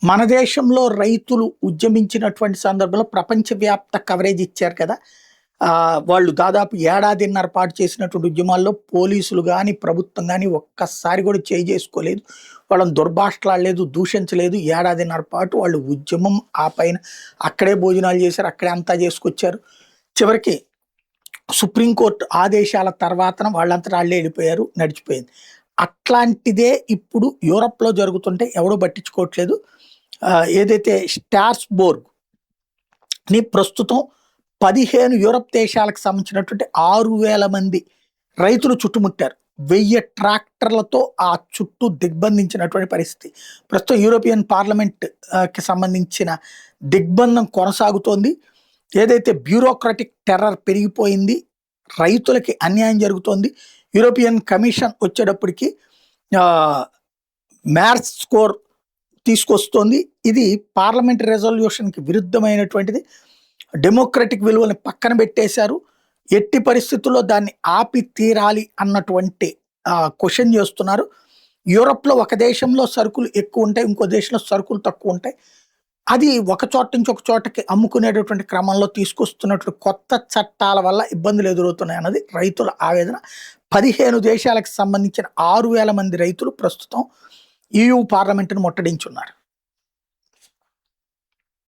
మన దేశంలో రైతులు ఉద్యమించినటువంటి సందర్భంలో ప్రపంచవ్యాప్త కవరేజ్ ఇచ్చారు కదా. వాళ్ళు దాదాపు ఏడాదిన్నర పాటు చేసినటువంటి ఉద్యమాల్లో పోలీసులు గాని, ప్రభుత్వం గాని ఒక్కసారి కూడా చేయి చేసుకోలేదు. వాళ్ళని దుర్భాషలాడలేదు, దూషించలేదు. ఏడాదిన్నర పాటు వాళ్ళు ఉద్యమం ఆ పైన అక్కడే భోజనాలు చేశారు, అక్కడే అంతా చేసుకొచ్చారు. చివరికి సుప్రీంకోర్టు ఆదేశాల తర్వాతన వాళ్ళంతటా వాళ్ళే వెళ్ళిపోయారు, నడిచిపోయింది. అట్లాంటిదే ఇప్పుడు యూరప్‌లో జరుగుతుంటే ఎవడు పట్టించుకోవట్లేదు. ఏదైతే స్ట్రాస్బోర్గ్‌ని ప్రస్తుతం 15 యూరప్ దేశాలకు సంబంధించినటువంటి 6,000 మంది రైతులు చుట్టుముట్టారు. 1000 ట్రాక్టర్లతో ఆ చుట్టూ దిగ్బంధించినటువంటి పరిస్థితి. ప్రస్తుతం యూరోపియన్ పార్లమెంట్ కి సంబంధించిన దిగ్బంధం కొనసాగుతోంది. ఏదైతే బ్యూరోక్రాటిక్ టెర్రర్ పెరిగిపోయింది, రైతులకి అన్యాయం జరుగుతోంది. యూరోపియన్ కమిషన్ వచ్చేటప్పటికి మ్యార్స్ స్కోర్ తీసుకొస్తోంది. ఇది పార్లమెంట్ రెజల్యూషన్కి విరుద్ధమైనటువంటిది. డెమోక్రటిక్ విలువని పక్కన పెట్టేశారు. ఎట్టి పరిస్థితుల్లో దాన్ని ఆపి తీరాలి అన్నటువంటి క్వశ్చన్ చేస్తున్నారు. యూరప్‌లో ఒక దేశంలో సరుకులు ఎక్కువ ఉంటాయి, ఇంకో దేశంలో సరుకులు తక్కువ ఉంటాయి. అది ఒక చోట నుంచి ఒక చోటకి అమ్ముకునేటటువంటి క్రమంలో తీసుకొస్తున్నటువంటి కొత్త చట్టాల వల్ల ఇబ్బందులు ఎదురవుతున్నాయి అన్నది రైతుల ఆవేదన. 15 దేశాలకు సంబంధించిన 6,000 మంది రైతులు ప్రస్తుతం EU పార్లమెంటును ముట్టడించున్నారు.